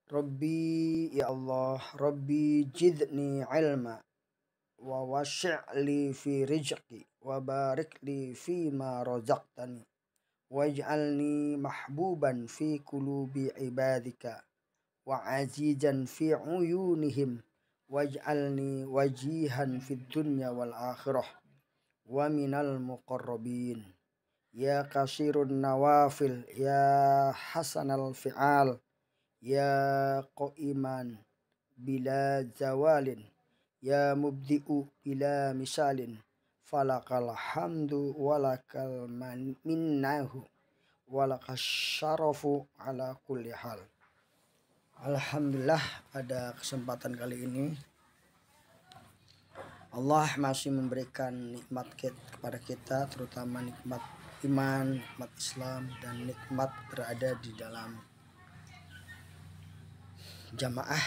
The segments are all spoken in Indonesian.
Rabbi ya Allah, Rabbi jidni ilma wa wasi'li fi rizqi wa barik li fi ma razaqtani waj'alni mahbuban fi qulubi ibadika wa azizan fi uyunihim waj'alni wajihan fid dunya wal akhirah wa minal muqarrabin ya kasirun nawafil ya hasanal fi'al ya qa'iman bila zawalin ya mubdi'u bila misalin falakal hamdu walakal minnahu walakas syarafu ala kulli hal. Alhamdulillah, pada kesempatan kali ini Allah masih memberikan nikmat kepada kita, terutama nikmat iman, nikmat Islam, dan nikmat berada di dalam jamaah,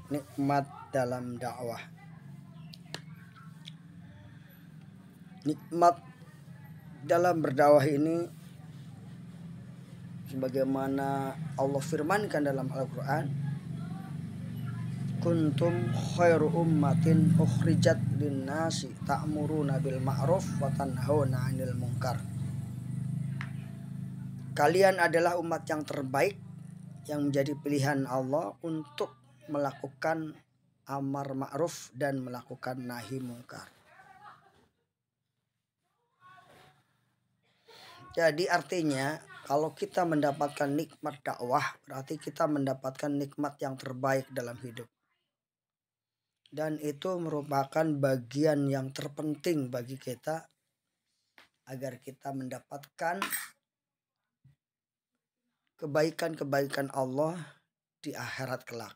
nikmat dalam dakwah. Nikmat dalam berdakwah ini sebagaimana Allah firmankan dalam Al-Quran, kuntum khairu ummatin ukhrijat linnasi ta'muruna bil ma'ruf wa tanhauna 'anil munkar. Kalian adalah umat yang terbaik yang menjadi pilihan Allah untuk melakukan amar ma'ruf dan melakukan nahi mungkar. Jadi artinya kalau kita mendapatkan nikmat dakwah, berarti kita mendapatkan nikmat yang terbaik dalam hidup. Dan itu merupakan bagian yang terpenting bagi kita agar kita mendapatkan kebaikan-kebaikan Allah di akhirat kelak.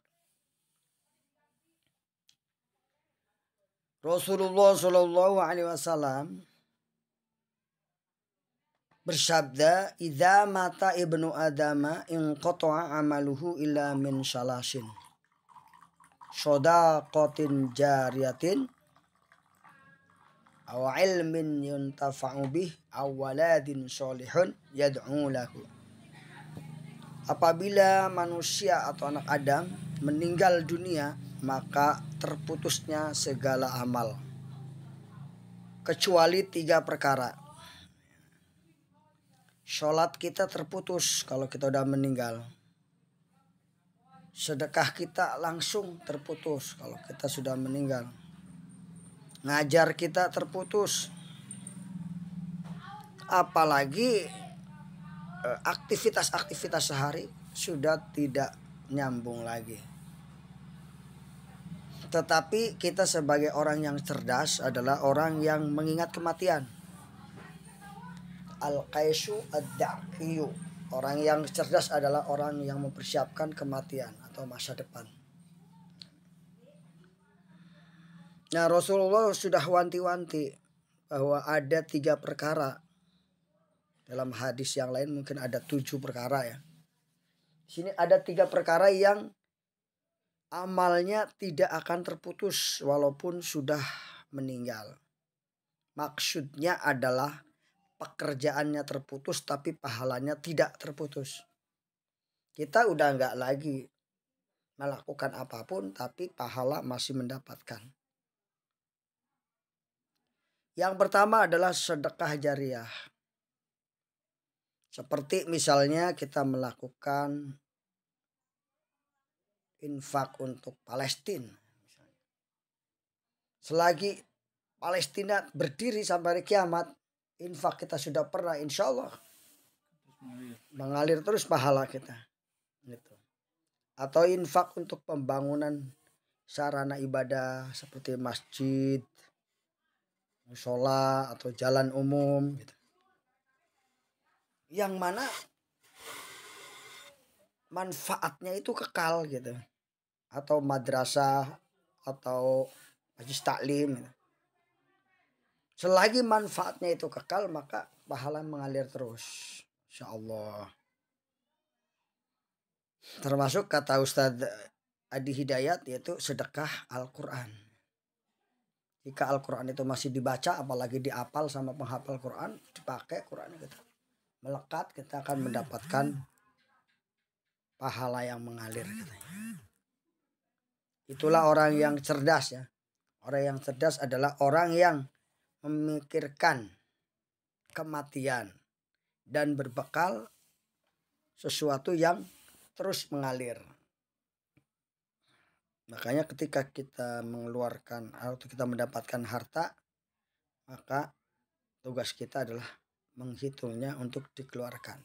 Rasulullah Shallallahu Alaihi Wasallam bersabda, "Idza mata ibnu adama inqata'a amaluhu illa min salasin. Shadaqatin jariyatin aw ilmin yuntafa'u bih aw waladin sholihun yad'u lahu." Apabila manusia atau anak Adam meninggal dunia, maka terputusnya segala amal kecuali 3 perkara. Sholat kita terputus kalau kita udah meninggal. Sedekah kita langsung terputus kalau kita sudah meninggal. Ngajar kita terputus. Apalagi aktivitas-aktivitas sehari sudah tidak nyambung lagi. Tetapi kita sebagai orang yang cerdas adalah orang yang mengingat kematian. Al-Qaisu ad-Daqiyu. Orang yang cerdas adalah orang yang mempersiapkan kematian atau masa depan. Nah, Rasulullah sudah wanti-wanti bahwa ada 3 perkara. Dalam hadis yang lain mungkin ada 7 perkara ya. Di sini ada 3 perkara yang amalnya tidak akan terputus walaupun sudah meninggal. Maksudnya adalah pekerjaannya terputus tapi pahalanya tidak terputus. Kita udah nggak lagi melakukan apapun tapi pahala masih mendapatkan. Yang pertama adalah sedekah jariyah. Seperti misalnya kita melakukan infak untuk Palestina. Selagi Palestina berdiri sampai hari kiamat, infak kita sudah pernah, insya Allah mengalir terus pahala kita. Gitu. Atau infak untuk pembangunan sarana ibadah seperti masjid, musola atau jalan umum. Gitu. Yang mana manfaatnya itu kekal gitu. Atau madrasah atau majlis taklim gitu. Selagi manfaatnya itu kekal maka pahala mengalir terus, insyaallah. Termasuk kata Ustadz Adi Hidayat yaitu sedekah Al-Quran. Jika Al-Quran itu masih dibaca, apalagi dihafal sama penghafal Quran, dipakai Quran kita melekat, kita akan mendapatkan pahala yang mengalir katanya. Itulah orang yang cerdas ya. Orang yang cerdas adalah orang yang memikirkan kematian dan berbekal sesuatu yang terus mengalir. Makanya ketika kita mengeluarkan atau kita mendapatkan harta, maka tugas kita adalah menghitungnya untuk dikeluarkan.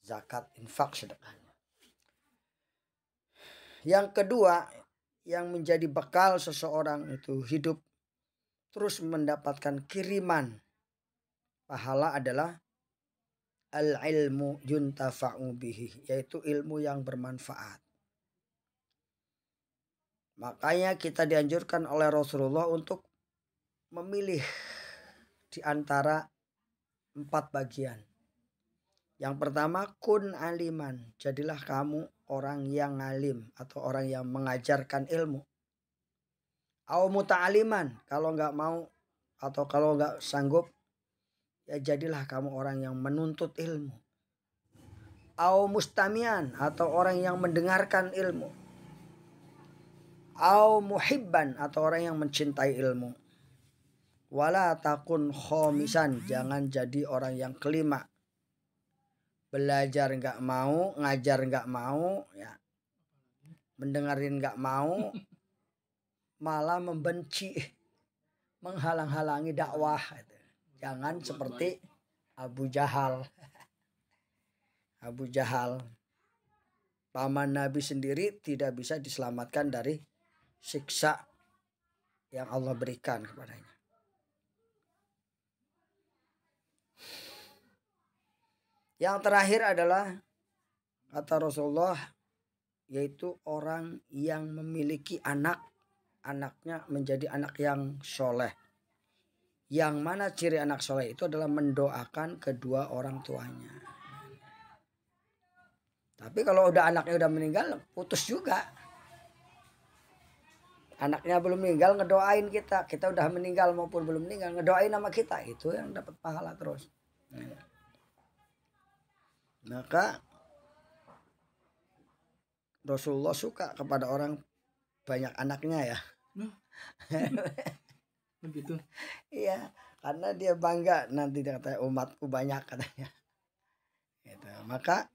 Zakat, infak, sedekahnya. Yang kedua, yang menjadi bekal seseorang itu hidup terus mendapatkan kiriman pahala adalah al-ilmu yuntafa'u bihi, yaitu ilmu yang bermanfaat. Makanya kita dianjurkan oleh Rasulullah untuk memilih di antara 4 bagian. Yang pertama, kun aliman, jadilah kamu orang yang ngalim atau orang yang mengajarkan ilmu. Au muta'aliman, kalau nggak mau atau kalau nggak sanggup, ya jadilah kamu orang yang menuntut ilmu. Au mustamian, atau orang yang mendengarkan ilmu. Au muhibban, atau orang yang mencintai ilmu. Wala takun khomisan, jangan jadi orang yang kelima. Belajar nggak mau, ngajar nggak mau, ya, mendengarin nggak mau, malah membenci, menghalang-halangi dakwah. Jangan seperti Abu Jahal. Abu Jahal, paman Nabi sendiri, tidak bisa diselamatkan dari siksa yang Allah berikan kepadanya. Yang terakhir adalah kata Rasulullah, yaitu orang yang memiliki anaknya menjadi anak yang soleh. Yang mana ciri anak soleh itu adalah mendoakan kedua orang tuanya. Tapi kalau anaknya udah meninggal, putus juga. Anaknya belum meninggal ngedoain kita udah meninggal maupun belum meninggal, ngedoain sama kita, itu yang dapat pahala terus. Maka Rasulullah suka kepada orang banyak anaknya ya. Begitu. Iya, karena dia bangga nanti dia katanya umatku banyak katanya. Gitu. Maka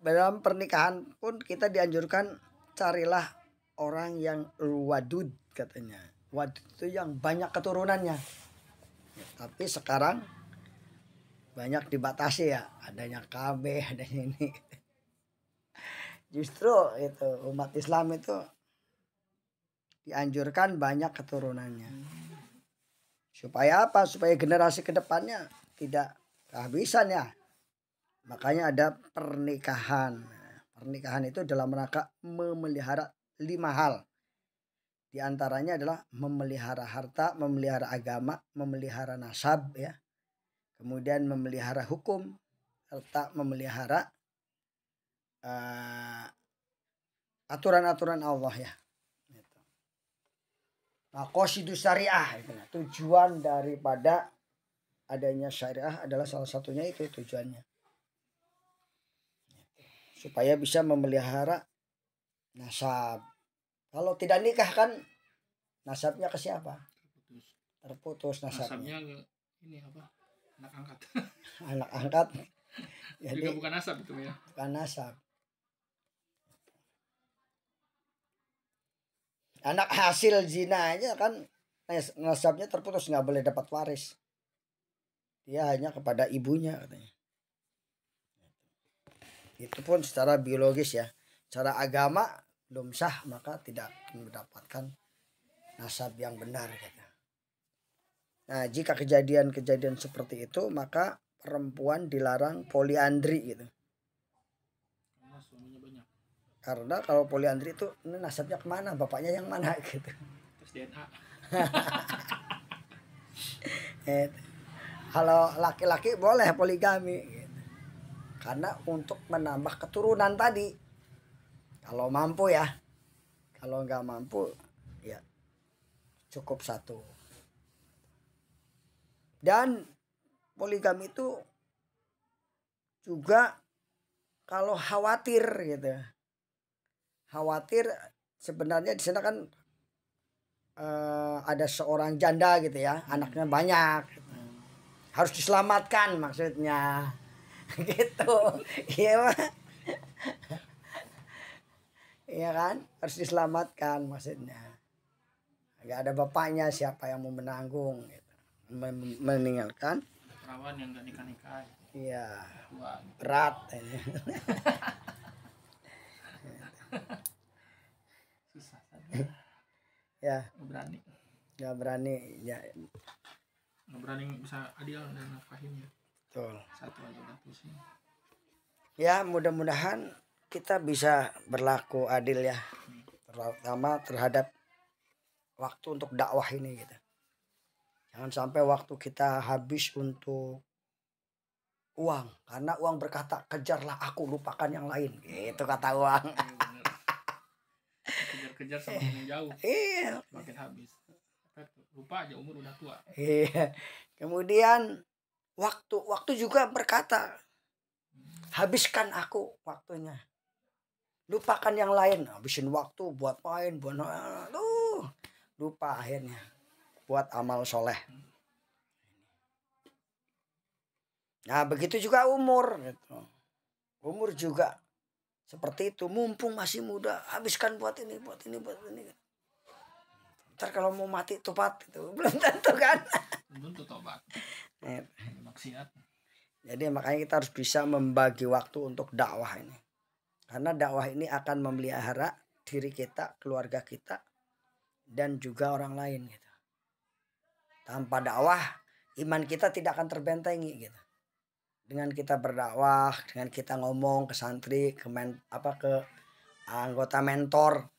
dalam pernikahan pun kita dianjurkan carilah orang yang wadud katanya. Wadud itu yang banyak keturunannya. Tapi sekarang banyak dibatasi ya, adanya KB, adanya ini. Justru itu umat Islam itu dianjurkan banyak keturunannya. Supaya apa? Supaya generasi kedepannya tidak kehabisan ya. Makanya ada pernikahan. Pernikahan itu dalam rangka memelihara 5 hal. Di antaranya adalah memelihara harta, memelihara agama, memelihara nasab ya. Kemudian memelihara hukum serta memelihara aturan-aturan Allah ya. Maqasidus syariah itu. Tujuan daripada adanya syariah adalah salah satunya itu tujuannya. Supaya bisa memelihara nasab. Kalau tidak nikah kan nasabnya ke siapa? Terputus nasabnya. Nasabnya ini apa? Anak angkat. Anak angkat. Jadi juga bukan nasab itu ya. Bukan nasab. Anak hasil zina aja kan nasabnya terputus, nggak boleh dapat waris. Dia hanya kepada ibunya katanya. Itu pun secara biologis ya. Secara agama belum sah, maka tidak mendapatkan nasab yang benar katanya. Nah, jika kejadian-kejadian seperti itu, maka perempuan dilarang poliandri gitu. Karena suaminya banyak. Karena kalau poliandri itu ini nasabnya kemana, bapaknya yang mana gitu. Terus DNA. Kalau laki-laki boleh poligami gitu. Karena untuk menambah keturunan tadi. Kalau mampu ya. Kalau nggak mampu ya cukup 1. Dan poligami itu juga kalau khawatir gitu. Khawatir sebenarnya di sana kan ada seorang janda gitu ya, anaknya banyak. Harus diselamatkan maksudnya. Gitu. Iya, Pak. Iya kan? Harus diselamatkan maksudnya. Gak ada bapaknya, siapa yang mau menanggung gitu. Meninggalkan Perawan yang nggak nikah-nikah. iya Tua. berat. Susah. Ya Nggak berani. nggak berani ya. Nggak berani bisa adil dan nafkahin ya. Betul. Satu aja udah pusing. Ya mudah-mudahan kita bisa berlaku adil ya, terutama terhadap waktu untuk dakwah ini gitu. Jangan sampai waktu kita habis untuk uang, karena uang berkata kejarlah aku, lupakan yang lain, gitu kata uang. Iya bener. Kejar-kejar semakin jauh. Iya. Makin habis. Lupa aja umur udah tua. Iya. Kemudian waktu juga berkata, habiskan aku waktunya, lupakan yang lain. Habisin waktu buat main, buat lupa akhirnya buat amal soleh. Nah begitu juga umur gitu. Umur juga seperti itu, mumpung masih muda habiskan buat ini. Ntar kalau mau mati tobat itu belum tentu kan. Belum tuh tobat. Maksiat. Jadi makanya kita harus bisa membagi waktu untuk dakwah ini. Karena dakwah ini akan memelihara diri kita, keluarga kita, dan juga orang lain gitu. Tanpa dakwah iman kita tidak akan terbentengi gitu. Dengan kita berdakwah, dengan kita ngomong ke santri, ke anggota mentor,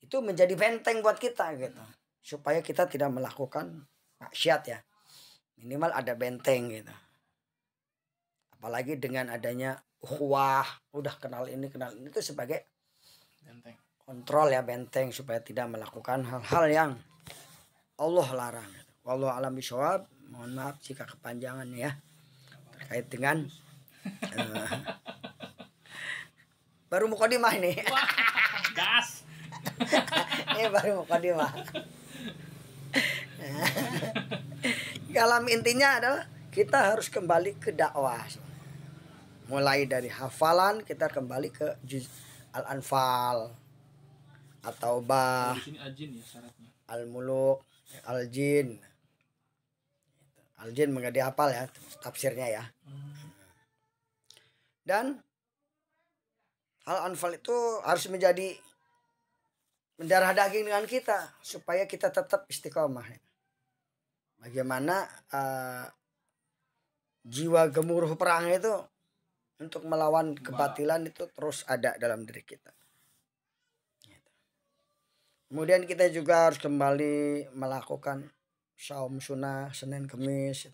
itu menjadi benteng buat kita gitu, supaya kita tidak melakukan maksiat ya, minimal ada benteng gitu. Apalagi dengan adanya ukhuwah, udah kenal ini itu sebagai Benteng. kontrol ya, benteng supaya tidak melakukan hal-hal yang Allah larang. Wallahu a'lam bishawab. Mohon maaf jika kepanjangan ya terkait dengan baru mukadimah ini. Wah, gas. Ini baru mukadimah. Dalam intinya adalah kita harus kembali ke dakwah. Mulai dari hafalan kita kembali ke juz Al-Anfal atau Di sini ajin ya syaratnya. Al-Muluk, Al-Jin. Al-Jin menjadi hafal ya tafsirnya ya. Dan Al-Anfal itu harus menjadi mendarah daging dengan kita supaya kita tetap istiqomah. Bagaimana jiwa gemuruh perang itu untuk melawan kebatilan itu terus ada dalam diri kita. Kemudian kita juga harus kembali melakukan saum sunnah Senin Kemis.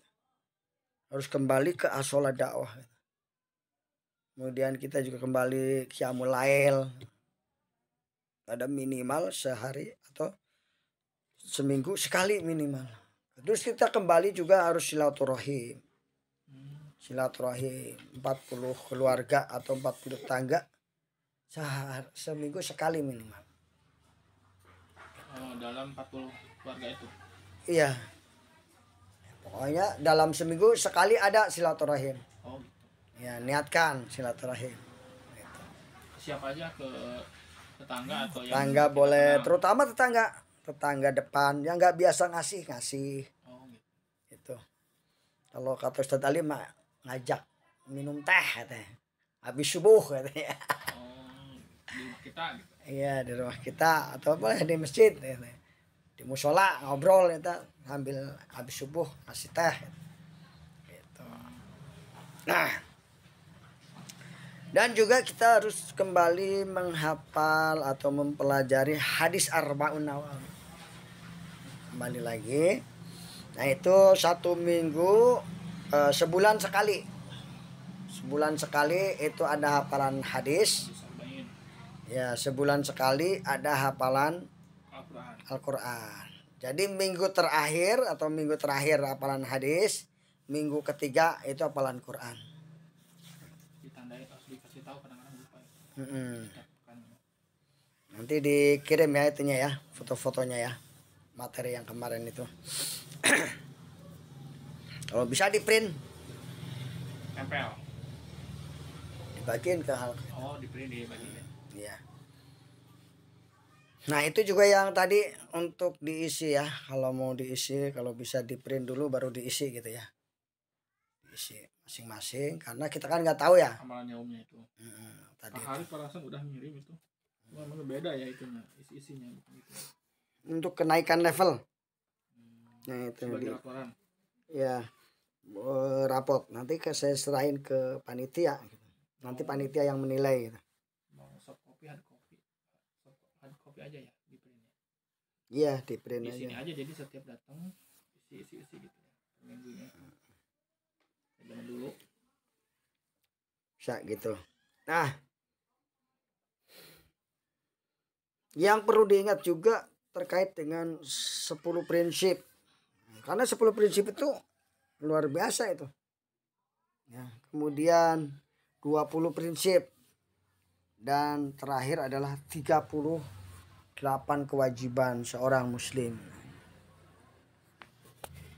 Harus kembali ke asola dakwah. Kemudian kita juga kembali qiyamul lail. Ada minimal sehari atau seminggu sekali minimal. Terus kita kembali juga harus silaturahim. Silaturahim 40 keluarga atau 40 tangga seminggu sekali minimal. Dalam 40 keluarga itu. Iya. Pokoknya dalam seminggu sekali ada silaturahim. Oh gitu. Ya, niatkan silaturahim. Gitu. Siapa aja ke tetangga atau yang Tetangga boleh, terutama tetangga depan yang nggak biasa ngasih. Oh gitu. Itu. Kalau kata Ustadz Ali mah ngajak minum teh katanya. Habis subuh katanya. Oh, di rumah kita gitu. Iya, di rumah kita atau boleh di masjid gitu. Di musola ngobrol kita ambil habis subuh kasih teh gitu. Nah, dan juga kita harus kembali menghafal atau mempelajari hadis Arba'un Nawawi. Kembali lagi. Nah itu 1 minggu sebulan sekali. Sebulan sekali itu ada hafalan hadis. Ya, sebulan sekali ada hafalan Al-Quran. Jadi minggu terakhir hafalan hadis, minggu ketiga itu hafalan Quran. Ditandai harus dikasih tahu Mm-mm. Dapatkan. Nanti dikirim ya itunya ya, foto-fotonya ya, materi yang kemarin itu. Kalau bisa di print, Tempel. dibagiin ke hal. Oh, di print di bagian. Iya. Nah itu juga yang tadi untuk diisi ya. Kalau mau diisi, kalau bisa di print dulu baru diisi gitu ya. Diisi masing-masing. Karena kita kan nggak tahu ya. Amalannya umnya itu. Tadi Pak Haris perasaan udah ngirim itu. Cuma memang beda ya itunya, isi-isinya bukan gitu. untuk kenaikan level. Nah itu Sebagai laporan. ya rapot. Nanti saya serahin ke panitia. Nanti panitia yang menilai. Gitu. Mau soft copy, hard copy. Hard copy aja ya di print. Iya di print Di aja. sini aja jadi setiap datang isi gitu ya. Minggunya. Zaman dulu. Bisa gitu. Nah, yang perlu diingat juga terkait dengan 10 prinsip. Karena 10 prinsip itu luar biasa itu. Ya, kemudian 20 prinsip dan terakhir adalah 38 kewajiban seorang muslim.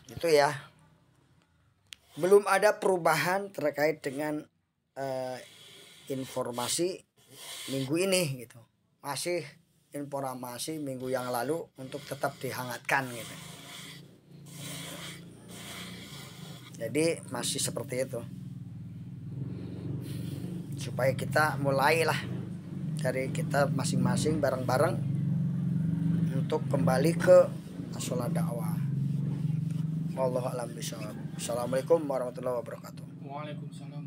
Itu ya. Belum ada perubahan terkait dengan informasi minggu ini gitu. Masih informasi minggu yang lalu untuk tetap dihangatkan gitu. Jadi masih seperti itu. Supaya kita mulailah dari kita masing-masing bareng-bareng untuk kembali ke asolat dakwah. Wallahu a'lam bishawab. Assalamualaikum warahmatullahi wabarakatuh. Waalaikumsalam.